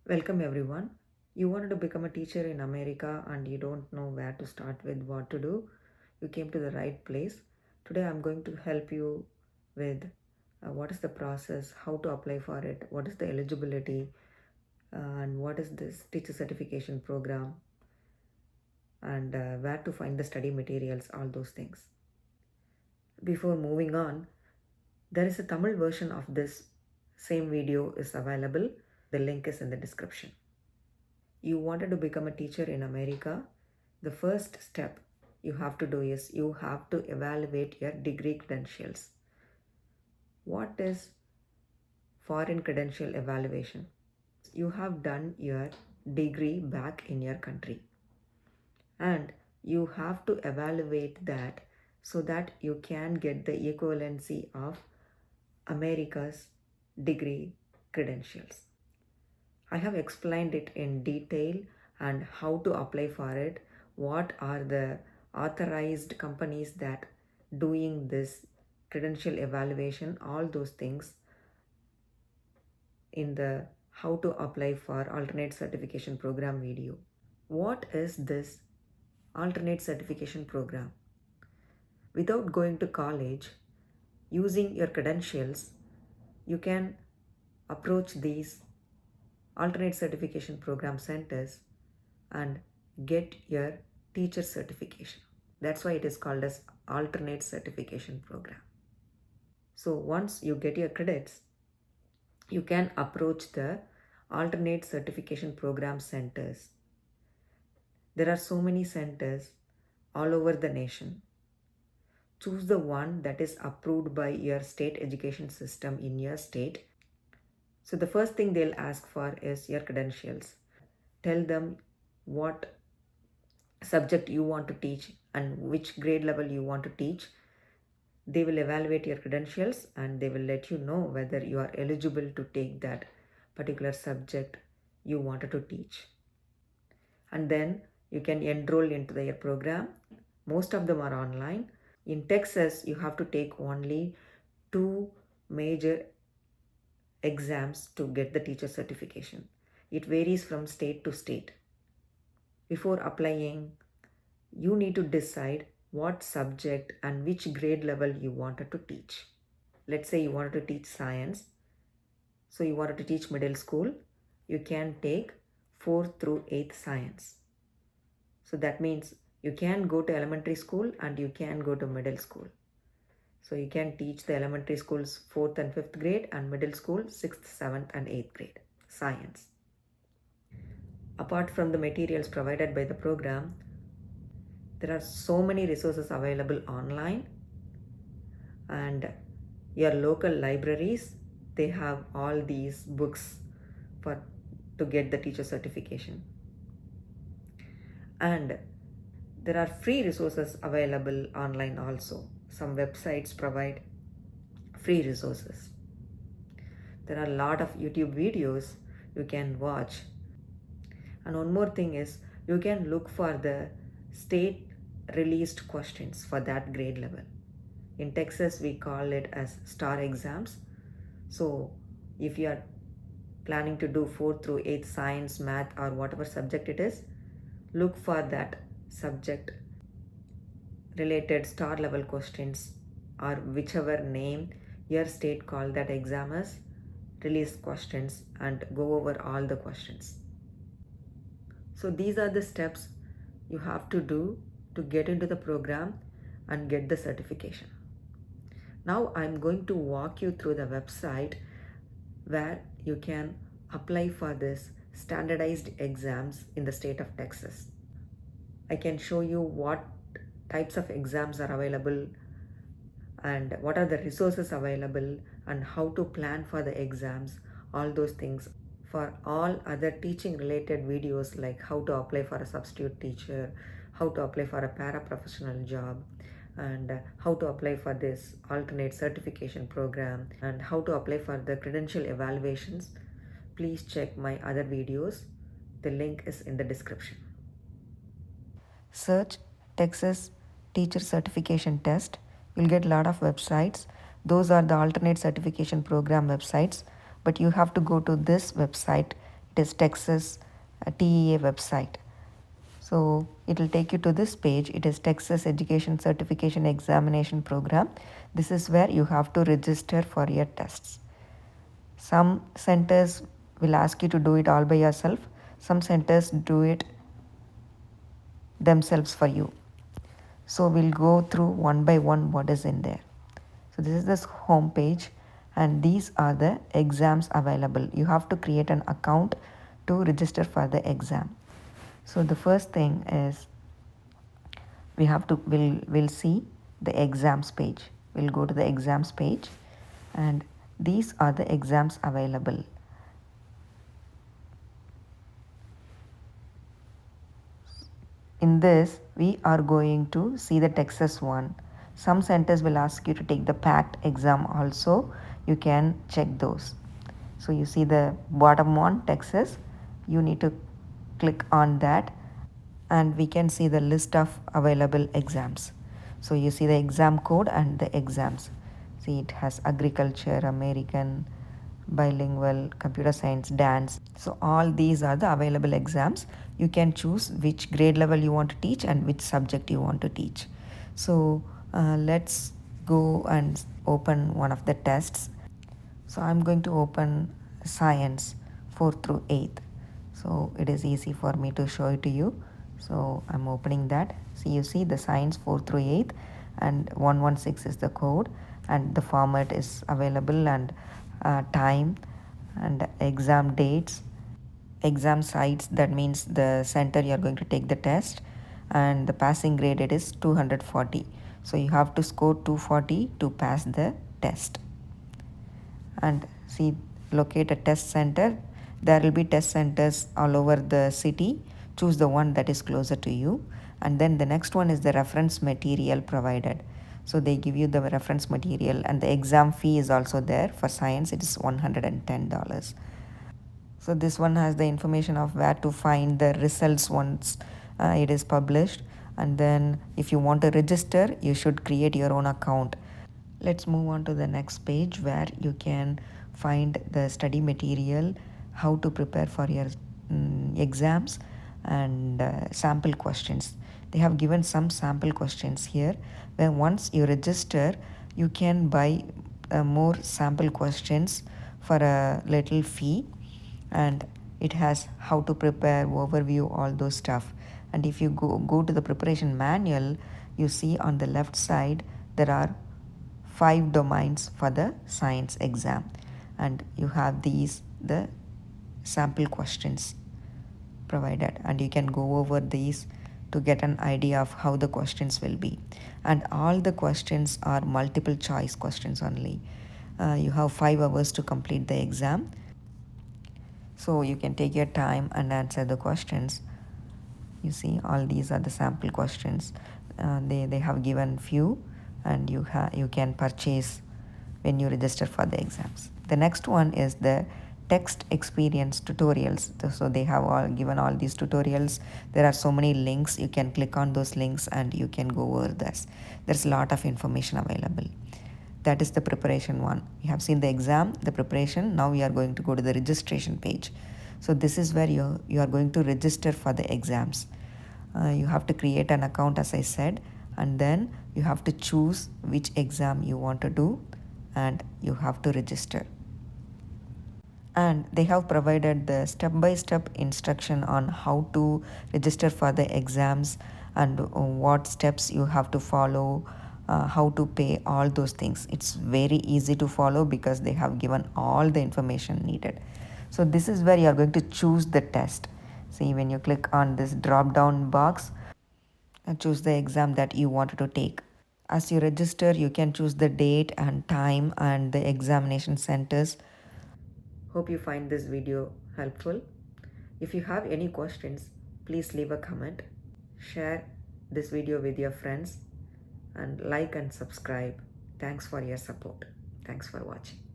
Welcome everyone. You wanted to become a teacher in America and you don't know where to start with what to do. You came to the right place. Today I'm going to help you with what is the process, how to apply for it, what is the eligibility, and what is this teacher certification program, and where to find the study materials, all those things. Before moving on, there is a Tamil version of this same video is available. The link is in the description. You wanted to become a teacher in America, the first step you have to do is you have to evaluate your degree credentials. What is foreign credential evaluation? You have done your degree back in your country and you have to evaluate that so that you can get the equivalency of America's degree credentials. I have explained it in detail and how to apply for it, what are the authorized companies that doing this credential evaluation, all those things in the how to apply for alternate certification program video. What is this alternate certification program? Without going to college, using your credentials, you can approach these alternate certification program centers and get your teacher certification. That's why it is called as alternate certification program. So once you get your credits, you can approach the alternate certification program centers. There are so many centers all over the nation. Choose the one that is approved by your state education system in your state. So the first thing they'll ask for is your credentials. Tell them what subject you want to teach and which grade level you want to teach. They will evaluate your credentials and they will let you know whether you are eligible to take that particular subject you wanted to teach. And then you can enroll into their program. Most of them are online. In Texas, you have to take only 2 major exams to get the teacher certification. It varies from state to state. Before applying, you need to decide what subject and which grade level you wanted to teach. Let's say you wanted to teach science. So you wanted to teach middle school. You can take 4th through 8th science. So that means you can go to elementary school and you can go to middle school. So you can teach the elementary schools 4th and 5th grade and middle school 6th, 7th and 8th grade science. Apart from the materials provided by the program, there are so many resources available online, and your local libraries, they have all these books to get the teacher certification. And there are free resources available online also. Some websites provide free resources. There are a lot of YouTube videos you can watch. And one more thing is, you can look for the state released questions for that grade level. In Texas, we call it as STAR exams. So if you are planning to do 4th through 8th science, math, or whatever subject it is, look for that subject related STAR level questions, or whichever name your state called that exam as, release questions and go over all the questions. So these are the steps you have to do to get into the program and get the certification. Now I'm going to walk you through the website where you can apply for this standardized exams in the state of Texas. I can show you what types of exams are available and what are the resources available and how to plan for the exams, all those things. For all other teaching related videos like how to apply for a substitute teacher, how to apply for a paraprofessional job, and how to apply for this alternate certification program, and how to apply for the credential evaluations, please check my other videos. The link is in the description. Search Texas Teacher Certification Test. You'll get a lot of websites. Those are the alternate certification program websites. But you have to go to this website, It is Texas TEA website. So it will take you to this page. It is Texas Education Certification Examination Program. This is where you have to register for your tests. Some centers will ask you to do it all by yourself. Some centers do it themselves for you. So we'll go through one by one what is in there. So this is this home page, and these are the exams available. You have to create an account to register for the exam. So the first thing is we'll see the exams page. We'll go to the exams page, and these are the exams available. In this, we are going to see the Texas one. Some centers will ask you to take the PACT exam also. You can check those. So you see the bottom one, Texas. You need to click on that, and we can see the list of available exams. So you see the exam code and the exams. See, it has agriculture, American, bilingual, computer science, dance. So all these are the available exams. You can choose which grade level you want to teach and which subject you want to teach. So let's go and open one of the tests. So I'm going to open science 4th through 8th. So it is easy for me to show it to you. So I'm opening that. So you see the science 4th through 8th, and 116 is the code, and the format is available, and time and exam dates, exam sites, that means the center you are going to take the test, and the passing grade, it is 240. So you have to score 240 to pass the test. And see, locate a test center. There will be test centers all over the city. Choose the one that is closer to you. And then the next one is the reference material provided. So they give you the reference material, and the exam fee is also there. For science, it is $110. So this one has the information of where to find the results once it is published. And then if you want to register, you should create your own account. Let's move on to the next page, where you can find the study material, how to prepare for your exams, and sample questions. They have given some sample questions here, where once you register, you can buy more sample questions for a little fee, and it has how to prepare, overview, all those stuff. And if you go to the preparation manual, you see on the left side there are 5 domains for the science exam, and you have the sample questions provided, and you can go over these to get an idea of how the questions will be. And all the questions are multiple choice questions only. You have 5 hours to complete the exam, so you can take your time and answer the questions. You see, all these are the sample questions. They have given few, and you can purchase when you register for the exams. The next one is the text experience tutorials. So they have given all these tutorials. There are so many links. You can click on those links and you can go over this. There's a lot of information available. That is the preparation one. We have seen the exam, the preparation. Now we are going to go to the registration page. So this is where you are going to register for the exams. You have to create an account, as I said, and then you have to choose which exam you want to do, and you have to register. And they have provided the step-by-step instruction on how to register for the exams, and what steps you have to follow, how to pay, all those things. It's very easy to follow because they have given all the information needed. So this is where you are going to choose the test. See, when you click on this drop down box and choose the exam that you wanted to take. As you register, you can choose the date and time and the examination centers. Hope you find this video helpful. If you have any questions, please leave a comment. Share this video with your friends, and like and subscribe. Thanks for your support. Thanks for watching.